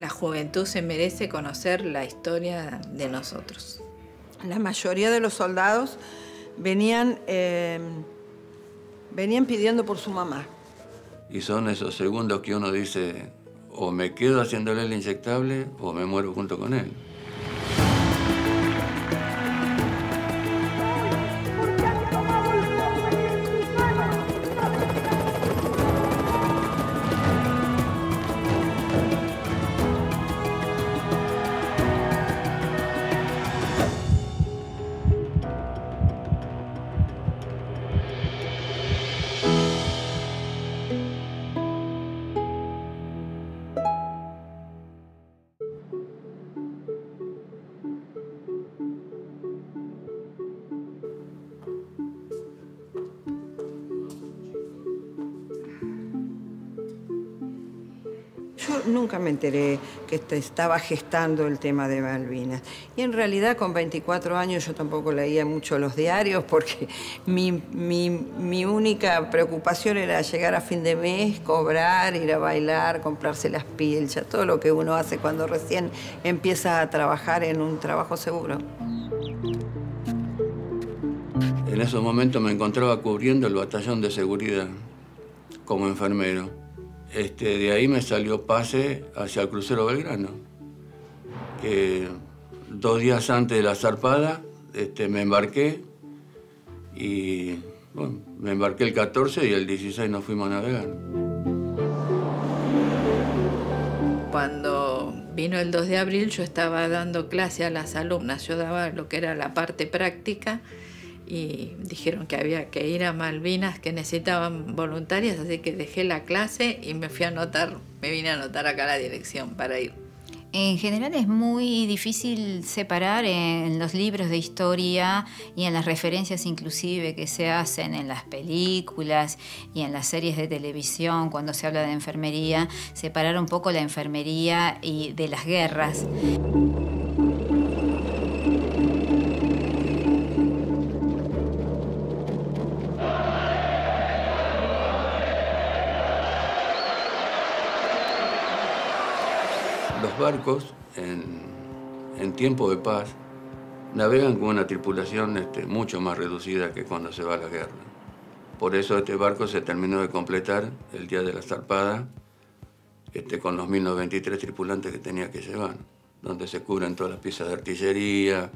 La juventud se merece conocer la historia de nosotros. La mayoría de los soldados venían pidiendo por su mamá. Y son esos segundos que uno dice, o me quedo haciéndole el inyectable o me muero junto con él. Yo nunca me enteré que estaba gestando el tema de Malvinas. Y en realidad con 24 años yo tampoco leía mucho los diarios porque mi única preocupación era llegar a fin de mes, cobrar, ir a bailar, comprarse las pilchas, todo lo que uno hace cuando recién empieza a trabajar en un trabajo seguro. En esos momentos me encontraba cubriendo el batallón de seguridad como enfermero. De ahí me salió pase hacia el crucero Belgrano, que 2 días antes de la zarpada me embarqué y bueno, me embarqué el 14 y el 16 nos fuimos a navegar. Cuando vino el 2 de abril yo estaba dando clase a las alumnas, yo daba lo que era la parte práctica y dijeron que había que ir a Malvinas, que necesitaban voluntarias, así que dejé la clase y me vine a anotar acá a la dirección para ir. En general es muy difícil separar en los libros de historia y en las referencias inclusive que se hacen en las películas y en las series de televisión cuando se habla de enfermería, separar un poco la enfermería y de las guerras. Los barcos, en tiempo de paz, navegan con una tripulación mucho más reducida que cuando se va a la guerra. Por eso este barco se terminó de completar el día de la zarpada con los 1093 tripulantes que tenía que llevar, donde se cubren todas las piezas de artillería,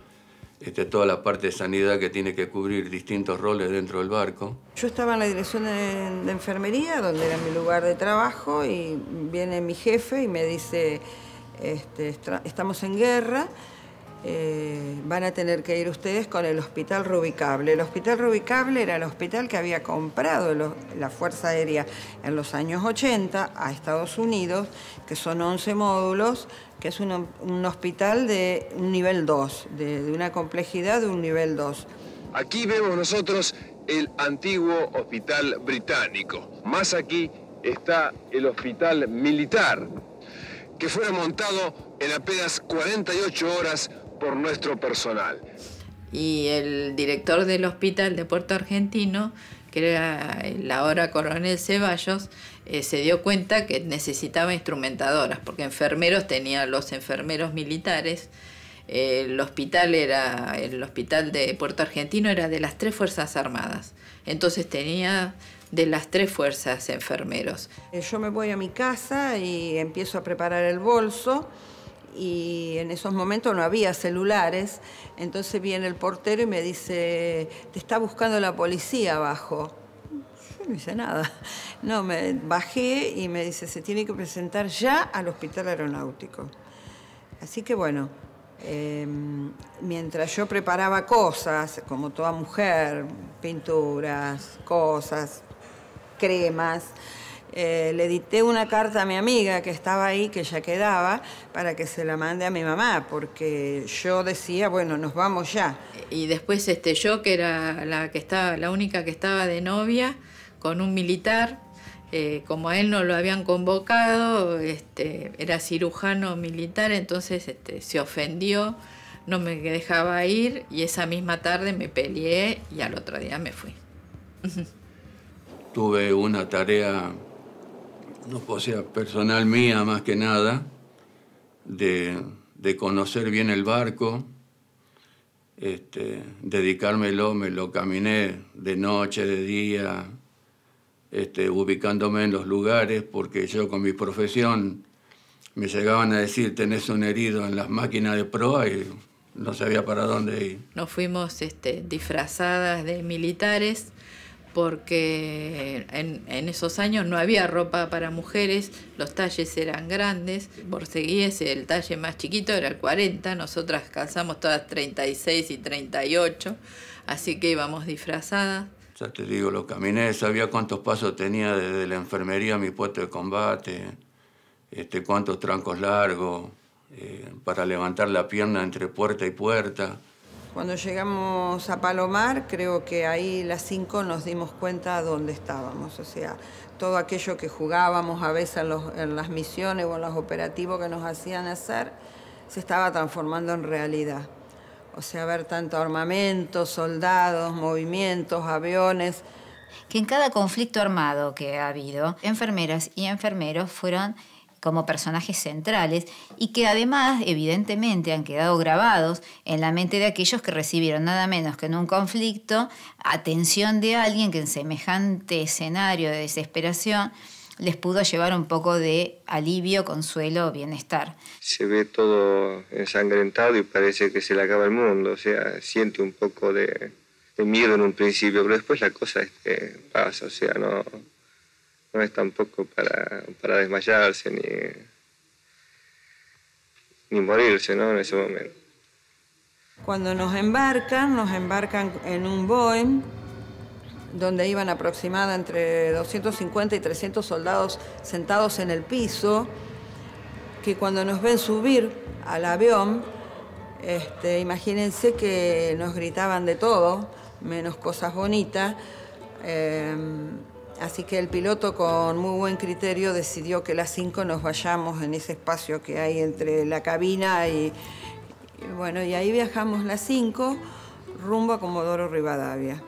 toda la parte de sanidad que tiene que cubrir distintos roles dentro del barco. Yo estaba en la dirección de enfermería, donde era mi lugar de trabajo, y viene mi jefe y me dice, estamos en guerra, van a tener que ir ustedes con el Hospital Rubicable. El Hospital Rubicable era el hospital que había comprado la Fuerza Aérea en los años 80 a Estados Unidos, que son 11 módulos, que es un hospital de un nivel 2, de una complejidad de un nivel 2. Aquí vemos nosotros el antiguo hospital británico. Más aquí está el hospital militar, que fue montado en apenas 48 horas por nuestro personal. Y el director del hospital de Puerto Argentino, que era el ahora coronel Ceballos, se dio cuenta que necesitaba instrumentadoras, porque enfermeros tenía los enfermeros militares. El hospital de Puerto Argentino era de las 3 Fuerzas Armadas, entonces tenía de las 3 fuerzas enfermeros. Yo me voy a mi casa y empiezo a preparar el bolso, y en esos momentos no había celulares, entonces viene el portero y me dice, te está buscando la policía abajo. Yo no hice nada. No, me bajé y me dice, se tiene que presentar ya al Hospital Aeronáutico. Así que bueno, mientras yo preparaba cosas, como toda mujer, pinturas, cosas, cremas, le dicté una carta a mi amiga que estaba ahí, que ya quedaba, para que se la mande a mi mamá, porque yo decía, bueno, nos vamos ya. Y después yo, que era la única que estaba de novia, con un militar, como a él no lo habían convocado, era cirujano militar, entonces se ofendió, no me dejaba ir, y esa misma tarde me peleé y al otro día me fui. Tuve una tarea, no, o sea, personal mía más que nada, de conocer bien el barco, dedicármelo, me lo caminé de noche, de día, ubicándome en los lugares, porque yo con mi profesión me llegaban a decir, tenés un herido en las máquinas de proa y no sabía para dónde ir. Nos fuimos disfrazadas de militares porque en esos años no había ropa para mujeres, los talles eran grandes, borceguíes, el talle más chiquito era el 40, nosotras calzamos todas 36 y 38, así que íbamos disfrazadas. Ya te digo, lo caminé, sabía cuántos pasos tenía desde la enfermería a mi puesto de combate, cuántos trancos largos, para levantar la pierna entre puerta y puerta. Cuando llegamos a Palomar, creo que ahí las 5 nos dimos cuenta dónde estábamos. O sea, todo aquello que jugábamos a veces en las misiones o en los operativos que nos hacían hacer, se estaba transformando en realidad. O sea, ver tanto armamento, soldados, movimientos, aviones. Que en cada conflicto armado que ha habido, enfermeras y enfermeros fueron como personajes centrales y que además evidentemente han quedado grabados en la mente de aquellos que recibieron nada menos que en un conflicto atención de alguien que en semejante escenario de desesperación les pudo llevar un poco de alivio, consuelo, bienestar. Se ve todo ensangrentado y parece que se le acaba el mundo, o sea, siente un poco de miedo en un principio, pero después la cosa pasa, o sea, no es tampoco para desmayarse ni morirse, ¿no? En ese momento. Cuando nos embarcan en un Boeing, donde iban aproximadamente entre 250 y 300 soldados sentados en el piso, que cuando nos ven subir al avión, imagínense que nos gritaban de todo, menos cosas bonitas. Así que el piloto, con muy buen criterio, decidió que las 5 nos vayamos en ese espacio que hay entre la cabina y bueno, y ahí viajamos las 5 rumbo a Comodoro Rivadavia.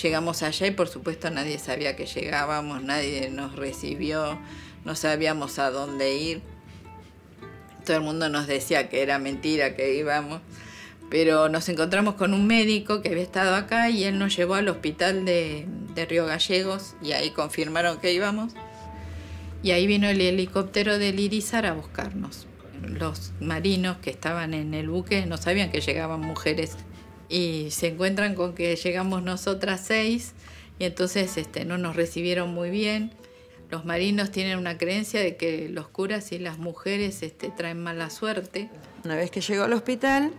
Llegamos allá y por supuesto nadie sabía que llegábamos, nadie nos recibió, no sabíamos a dónde ir. Todo el mundo nos decía que era mentira que íbamos. Pero nos encontramos con un médico que había estado acá y él nos llevó al hospital de Río Gallegos y ahí confirmaron que íbamos. Y ahí vino el helicóptero del Irizar a buscarnos. Los marinos que estaban en el buque no sabían que llegaban mujeres y se encuentran con que llegamos nosotras 6 y entonces no nos recibieron muy bien. Los marinos tienen una creencia de que los curas y las mujeres traen mala suerte. Una vez que llegó al hospital,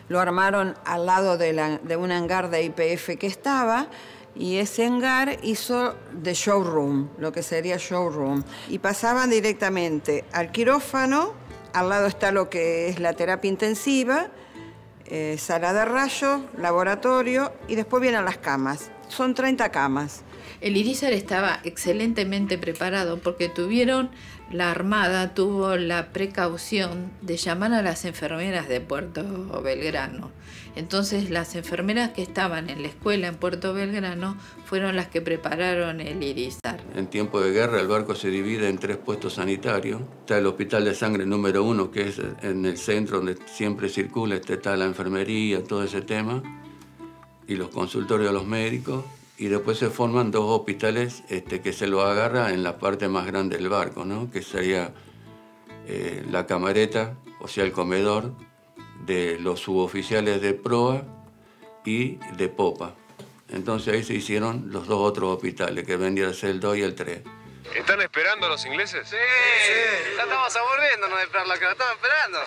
lo armaron al lado de un hangar de IPF que estaba, y ese hangar hizo de showroom, lo que sería showroom. Y pasaban directamente al quirófano, al lado está lo que es la terapia intensiva, sala de rayos, laboratorio, y después vienen las camas. Son 30 camas. El Irizar estaba excelentemente preparado porque la Armada tuvo la precaución de llamar a las enfermeras de Puerto Belgrano. Entonces las enfermeras que estaban en la escuela en Puerto Belgrano fueron las que prepararon el Irizar. En tiempo de guerra el barco se divide en 3 puestos sanitarios. Está el hospital de sangre número 1, que es en el centro donde siempre circula, está la enfermería, todo ese tema, y los consultorios de los médicos. Y después se forman 2 hospitales que se lo agarra en la parte más grande del barco, ¿no? Que sería la camareta, o sea, el comedor de los suboficiales de proa y de popa. Entonces ahí se hicieron los 2 otros hospitales, que vendrían a ser el 2 y el 3. ¿Están esperando a los ingleses? Sí, ya estamos aburriéndonos de esperar la que la estamos esperando.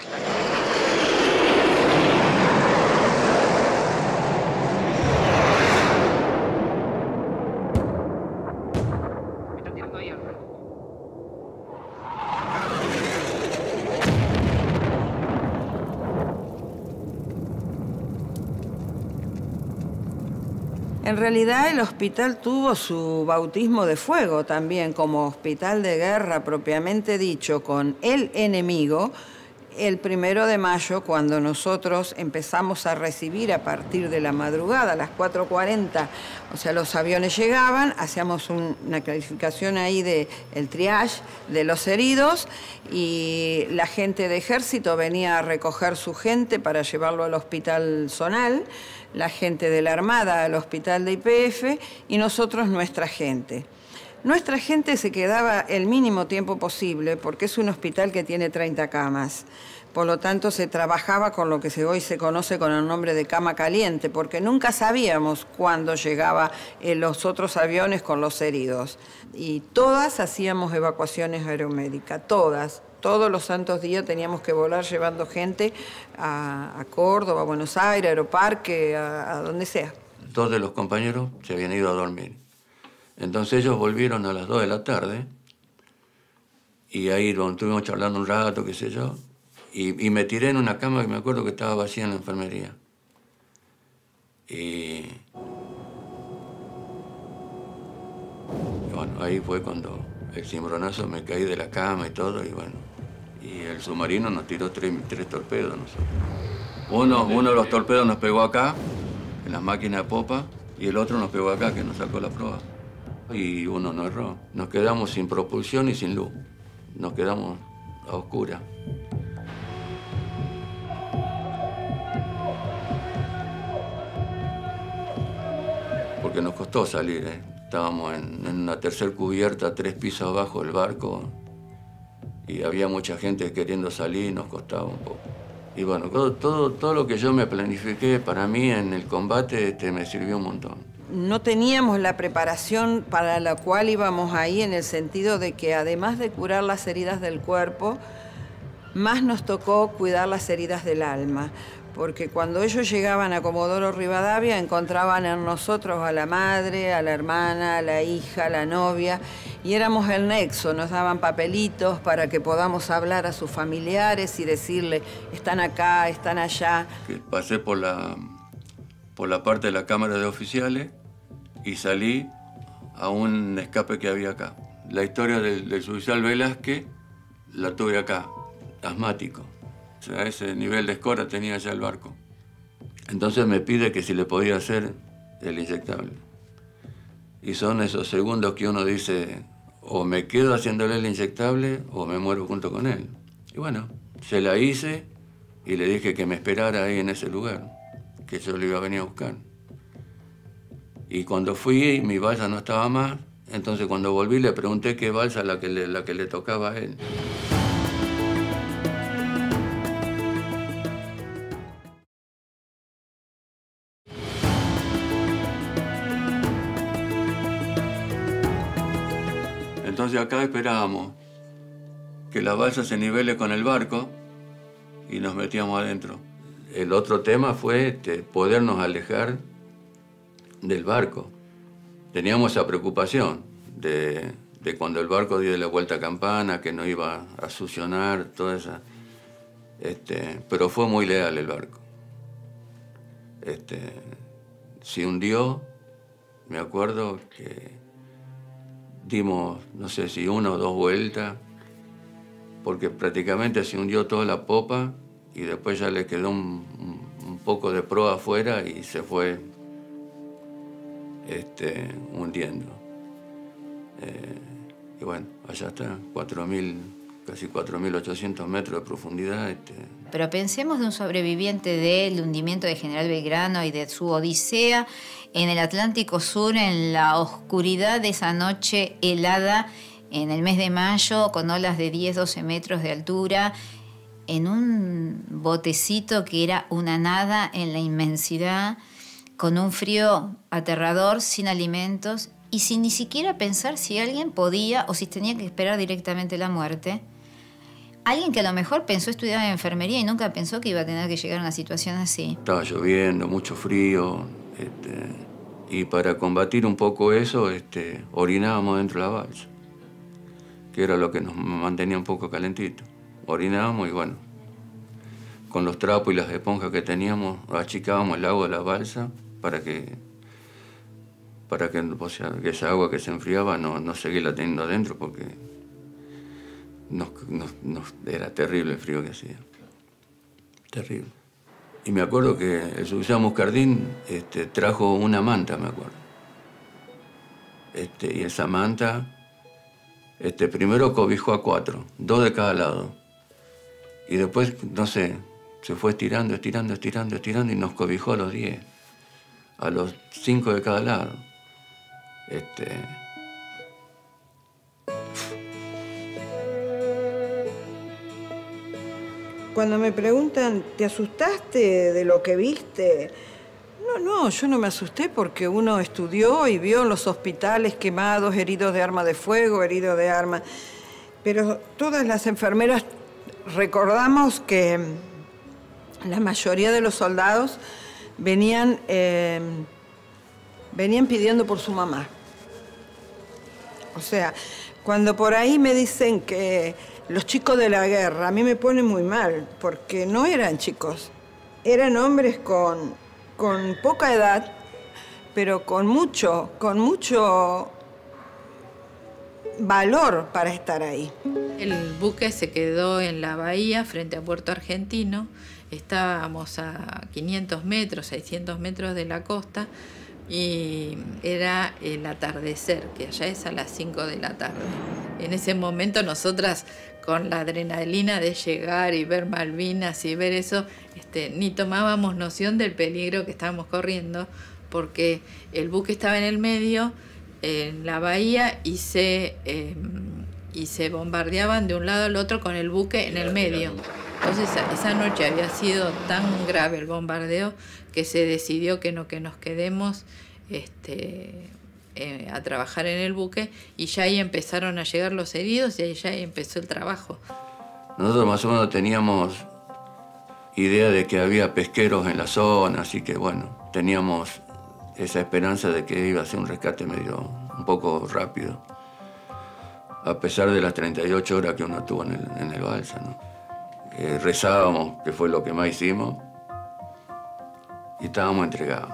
En realidad el hospital tuvo su bautismo de fuego también, como hospital de guerra propiamente dicho, con el enemigo, El 1 de mayo, cuando nosotros empezamos a recibir a partir de la madrugada, a las 4:40, o sea, los aviones llegaban, hacíamos una clasificación ahí del triage de los heridos y la gente de ejército venía a recoger su gente para llevarlo al hospital zonal, la gente de la Armada al hospital de YPF y nosotros nuestra gente. Nuestra gente se quedaba el mínimo tiempo posible porque es un hospital que tiene 30 camas. Por lo tanto, se trabajaba con lo que hoy se conoce con el nombre de cama caliente, porque nunca sabíamos cuándo llegaban los otros aviones con los heridos. Y todas hacíamos evacuaciones aeromédicas, todas. Todos los santos días teníamos que volar llevando gente a Córdoba, a Buenos Aires, a Aeroparque, a donde sea. 2 de los compañeros se habían ido a dormir. Entonces ellos volvieron a las 2 de la tarde y ahí estuvimos charlando un rato, qué sé yo, y me tiré en una cama que me acuerdo que estaba vacía en la enfermería. Y bueno, ahí fue cuando el cimbronazo me caí de la cama y todo, y bueno, y el submarino nos tiró tres torpedos a nosotros. Uno de los torpedos nos pegó acá, en las máquinas de popa, y el otro nos pegó acá, que nos sacó la proa. Y uno no erró. Nos quedamos sin propulsión y sin luz. Nos quedamos a oscuras. Porque nos costó salir, ¿eh? Estábamos en una tercera cubierta, 3 pisos abajo del barco. Y había mucha gente queriendo salir y nos costaba un poco. Y bueno, todo lo que yo me planifiqué para mí en el combate me sirvió un montón. No teníamos la preparación para la cual íbamos ahí, en el sentido de que además de curar las heridas del cuerpo, más nos tocó cuidar las heridas del alma. Porque cuando ellos llegaban a Comodoro Rivadavia encontraban en nosotros a la madre, a la hermana, a la hija, a la novia, y éramos el nexo, nos daban papelitos para que podamos hablar a sus familiares y decirle, están acá, están allá. Pasé por la parte de la cámara de oficiales y salí a un escape que había acá. La historia del suboficial Velázquez la tuve acá, asmático. O sea, ese nivel de escora tenía ya el barco. Entonces me pide que si le podía hacer el inyectable. Y son esos segundos que uno dice, o me quedo haciéndole el inyectable o me muero junto con él. Y bueno, se la hice y le dije que me esperara ahí en ese lugar, que yo le iba a venir a buscar. Y cuando fui, mi balsa no estaba más, entonces cuando volví le pregunté qué balsa la que le tocaba a él. Entonces acá esperábamos que la balsa se nivele con el barco y nos metíamos adentro. El otro tema fue podernos alejar del barco. Teníamos esa preocupación de cuando el barco dio la vuelta a campana, que no iba a succionar, toda esa. Pero fue muy leal el barco. Se hundió, me acuerdo que dimos, no sé si 1 o 2 vueltas, porque prácticamente se hundió toda la popa y después ya le quedó un poco de proa afuera y se fue hundiendo. Y bueno, allá está, 4.000, casi 4.800 metros de profundidad. Pero pensemos de un sobreviviente del hundimiento de General Belgrano y de su odisea en el Atlántico Sur, en la oscuridad de esa noche helada, en el mes de mayo, con olas de 10, 12 metros de altura, en un botecito que era una nada en la inmensidad, con un frío aterrador, sin alimentos y sin ni siquiera pensar si alguien podía o si tenía que esperar directamente la muerte. Alguien que a lo mejor pensó estudiar enfermería y nunca pensó que iba a tener que llegar a una situación así. Estaba lloviendo, mucho frío, y para combatir un poco eso, orinábamos dentro de la balsa, que era lo que nos mantenía un poco calentitos. Orinábamos y bueno, con los trapos y las esponjas que teníamos, achicábamos el agua de la balsa para que o sea, que esa agua que se enfriaba no seguirla teniendo adentro, porque era terrible el frío que hacía. Terrible. Y me acuerdo que el subsecretario Muscardín trajo una manta, me acuerdo. Y esa manta, primero cobijó a 4, 2 de cada lado. Y después, no sé, se fue estirando y nos cobijó a los 10. A los 5 de cada lado. Cuando me preguntan, ¿te asustaste de lo que viste? No, yo no me asusté porque uno estudió y vio los hospitales quemados, heridos de arma de fuego, heridos de arma. Pero todas las enfermeras recordamos que la mayoría de los soldados venían pidiendo por su mamá. O sea, cuando por ahí me dicen que los chicos de la guerra, a mí me pone muy mal, porque no eran chicos. Eran hombres con poca edad, pero con mucho valor para estar ahí. El buque se quedó en la bahía frente a Puerto Argentino. Estábamos a 500 metros, 600 metros de la costa y era el atardecer, que allá es a las 5 de la tarde. En ese momento nosotras, con la adrenalina de llegar y ver Malvinas y ver eso, ni tomábamos noción del peligro que estábamos corriendo, porque el buque estaba en el medio, en la bahía, y se bombardeaban de un lado al otro con el buque en el medio. Entonces esa noche había sido tan grave el bombardeo que se decidió que nos quedemos a trabajar en el buque, y ya ahí empezaron a llegar los heridos y ahí ya empezó el trabajo. Nosotros más o menos teníamos idea de que había pesqueros en la zona, así que bueno, teníamos esa esperanza de que iba a ser un rescate un poco rápido, a pesar de las 38 horas que uno estuvo en el balsa, ¿no? Rezábamos, que fue lo que más hicimos, y estábamos entregados.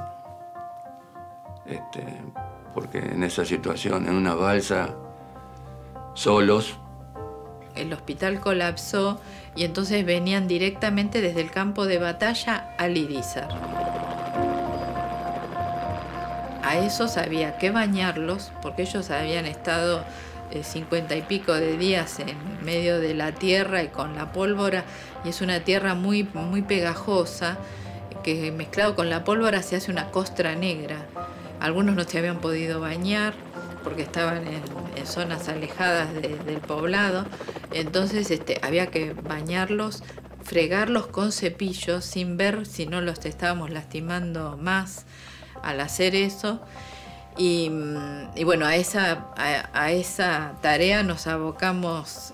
Porque en esa situación, en una balsa, solos. El hospital colapsó y entonces venían directamente desde el campo de batalla al Irizar. A esos había que bañarlos, porque ellos habían estado 50 y pico de días en medio de la tierra y con la pólvora, y es una tierra muy, muy pegajosa, que mezclado con la pólvora se hace una costra negra. Algunos no se habían podido bañar porque estaban en zonas alejadas del poblado, entonces había que bañarlos, fregarlos con cepillos sin ver si no los estábamos lastimando más al hacer eso. Y bueno, a esa tarea nos abocamos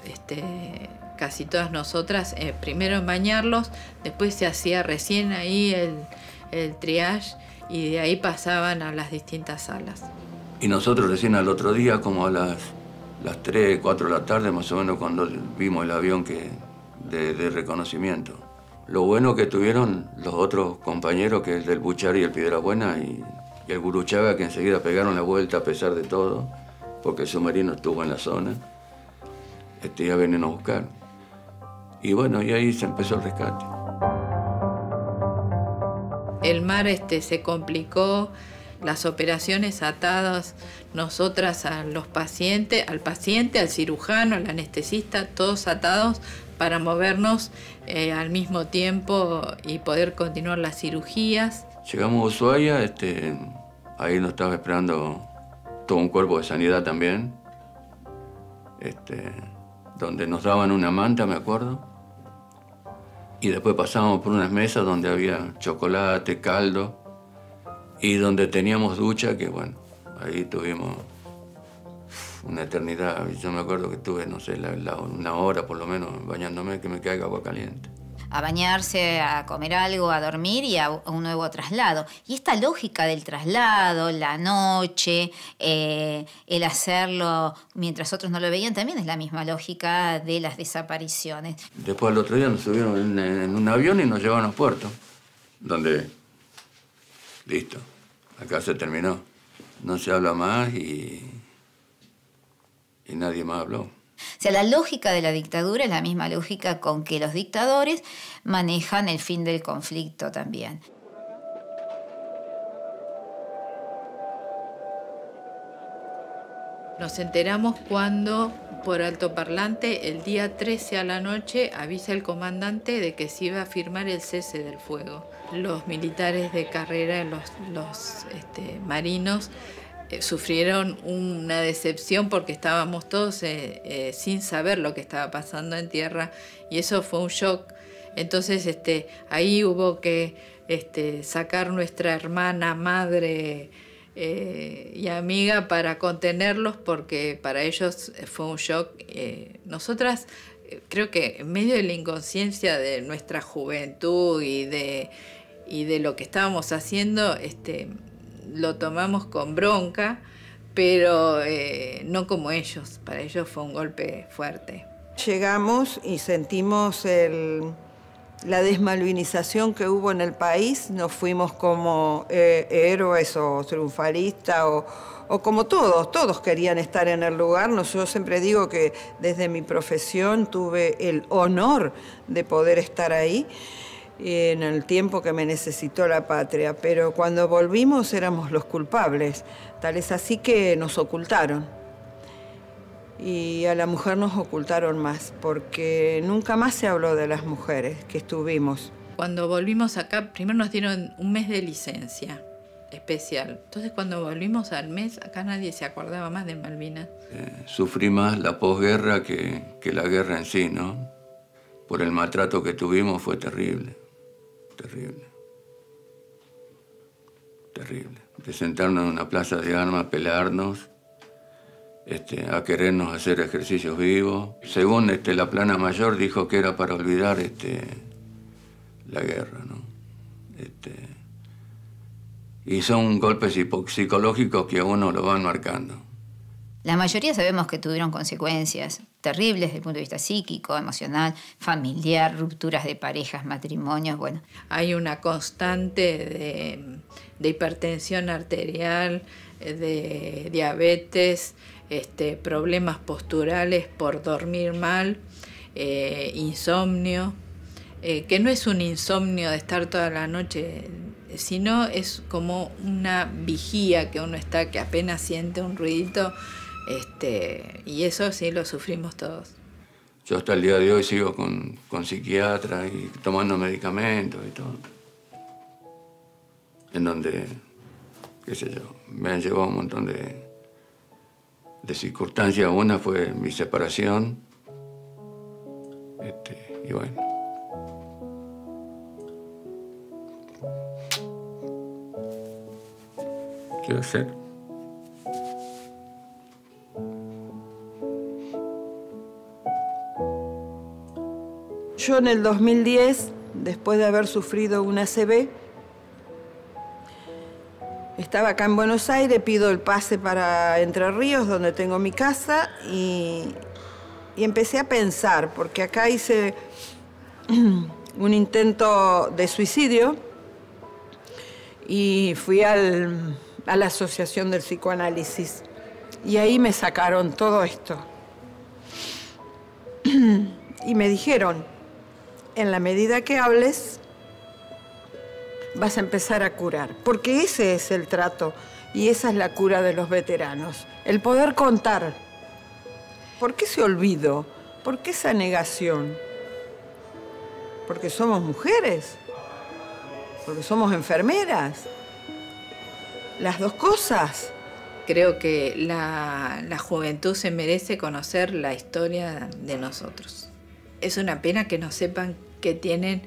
casi todas nosotras, primero en bañarlos, después se hacía recién ahí el triage, y de ahí pasaban a las distintas salas. Y nosotros recién al otro día, como a las 3, 4 de la tarde, más o menos, cuando vimos el avión de reconocimiento. Lo bueno que tuvieron los otros compañeros, que es del Buchari y el Piedrabuena y el Guruchaga, que enseguida pegaron la vuelta a pesar de todo, porque el submarino estuvo en la zona, ya venían a buscar. Y bueno, y ahí se empezó el rescate. El mar se complicó, las operaciones atadas, nosotras al paciente, al cirujano, al anestesista, todos atados para movernos al mismo tiempo y poder continuar las cirugías. Llegamos a Ushuaia, ahí nos estaba esperando todo un cuerpo de sanidad también, donde nos daban una manta, me acuerdo. Y después pasábamos por unas mesas donde había chocolate, caldo, y donde teníamos ducha, que bueno, ahí tuvimos una eternidad. Yo me acuerdo que tuve, no sé, una hora por lo menos bañándome, que me caiga agua caliente. A bañarse, a comer algo, a dormir y a un nuevo traslado. Y esta lógica del traslado, la noche, el hacerlo mientras otros no lo veían, también es la misma lógica de las desapariciones. Después al otro día nos subieron en un avión y nos llevaron a Puerto, donde, listo, acá se terminó. No se habla más y nadie más habló. O sea, la lógica de la dictadura es la misma lógica con que los dictadores manejan el fin del conflicto también. Nos enteramos cuando, por altoparlante, el día 13 a la noche avisa el comandante de que se iba a firmar el cese del fuego. Los militares de carrera, los marinos, sufrieron una decepción porque estábamos todos sin saber lo que estaba pasando en tierra, y eso fue un shock. Entonces ahí hubo que sacar nuestra hermana, madre y amiga para contenerlos, porque para ellos fue un shock. Nosotras creo que en medio de la inconsciencia de nuestra juventud y de lo que estábamos haciendo, lo tomamos con bronca, pero no como ellos. Para ellos fue un golpe fuerte. Llegamos y sentimos la desmalvinización que hubo en el país. Nos fuimos como héroes o triunfalistas o como todos querían estar en el lugar. Yo siempre digo que desde mi profesión tuve el honor de poder estar ahí en el tiempo que me necesitó la patria, pero cuando volvimos éramos los culpables. Tal es así que nos ocultaron. Y a la mujer nos ocultaron más, porque nunca más se habló de las mujeres que estuvimos. Cuando volvimos acá, primero nos dieron un mes de licencia especial. Entonces cuando volvimos al mes, acá nadie se acordaba más de Malvinas. Sufrí más la posguerra que la guerra en sí, ¿no? Por el maltrato que tuvimos fue terrible. Terrible. Terrible. De sentarnos en una plaza de armas, pelearnos, a querernos hacer ejercicios vivos. Según la plana mayor dijo que era para olvidar la guerra, ¿no? Y son golpes psicológicos que a uno lo van marcando. La mayoría sabemos que tuvieron consecuencias terribles desde el punto de vista psíquico, emocional, familiar, rupturas de parejas, matrimonios, bueno. Hay una constante de hipertensión arterial, de diabetes, problemas posturales por dormir mal, insomnio, que no es un insomnio de estar toda la noche, sino es como una vigía que uno está, que apenas siente un ruidito, y eso sí lo sufrimos todos. Yo hasta el día de hoy sigo con psiquiatra y tomando medicamentos y todo. En donde, qué sé yo, me han llevado un montón de circunstancias. Una fue mi separación. Y bueno. ¿Qué hacer? Yo en el 2010, después de haber sufrido una ACV, estaba acá en Buenos Aires, pido el pase para Entre Ríos, donde tengo mi casa, y empecé a pensar, porque acá hice un intento de suicidio y fui a la Asociación del Psicoanálisis, y ahí me sacaron todo esto. Y me dijeron, en la medida que hables, vas a empezar a curar, porque ese es el trato y esa es la cura de los veteranos, el poder contar. ¿Por qué ese olvido? ¿Por qué esa negación? ¿Porque somos mujeres? ¿Porque somos enfermeras? Las dos cosas. Creo que la juventud se merece conocer la historia de nosotros. Es una pena que no sepan que tienen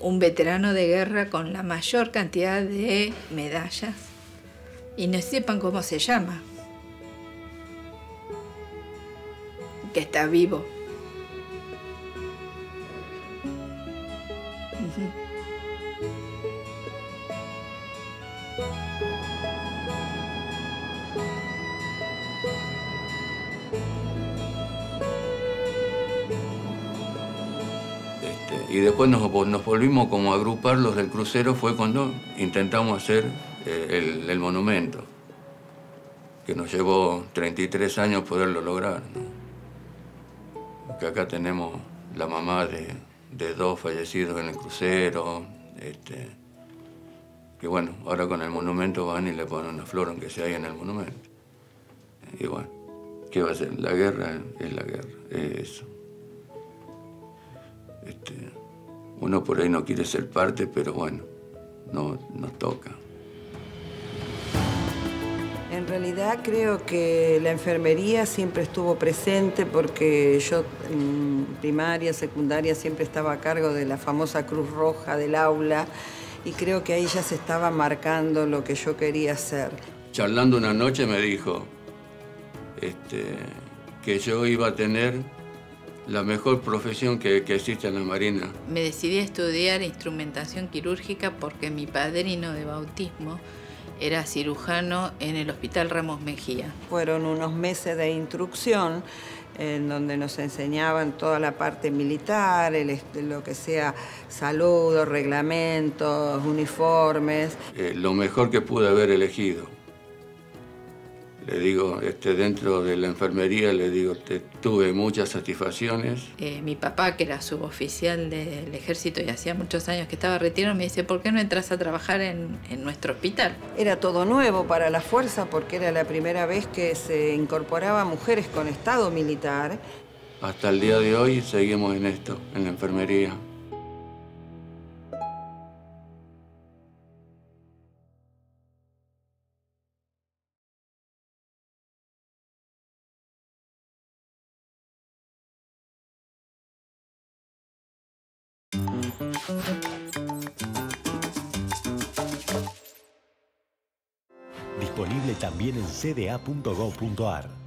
un veterano de guerra con la mayor cantidad de medallas y no sepan cómo se llama, que está vivo. Y después nos volvimos como a agrupar los del crucero, fue cuando intentamos hacer el monumento, que nos llevó 33 años poderlo lograr, ¿no? porque acá tenemos la mamá de 2 fallecidos en el crucero, que bueno, ahora con el monumento van y le ponen una flor aunque sea ahí en el monumento. Y bueno, ¿qué va a ser? La guerra es la guerra, es eso. Uno por ahí no quiere ser parte, pero bueno, no nos toca. En realidad creo que la enfermería siempre estuvo presente porque yo en primaria, secundaria siempre estaba a cargo de la famosa Cruz Roja del aula y creo que ahí ya se estaba marcando lo que yo quería hacer. Charlando una noche me dijo que yo iba a tener la mejor profesión que existe en la Marina. Me decidí a estudiar instrumentación quirúrgica porque mi padrino de bautismo era cirujano en el Hospital Ramos Mejía. Fueron unos meses de instrucción en donde nos enseñaban toda la parte militar, lo que sea saludos, reglamentos, uniformes. Lo mejor que pude haber elegido. Le digo, dentro de la enfermería, le digo, tuve muchas satisfacciones. Mi papá, que era suboficial del ejército y hacía muchos años que estaba retirado, me dice, ¿por qué no entras a trabajar en nuestro hospital? Era todo nuevo para la fuerza porque era la primera vez que se incorporaba mujeres con estado militar. Hasta el día de hoy seguimos en esto, en la enfermería. Disponible también en cda.gov.ar.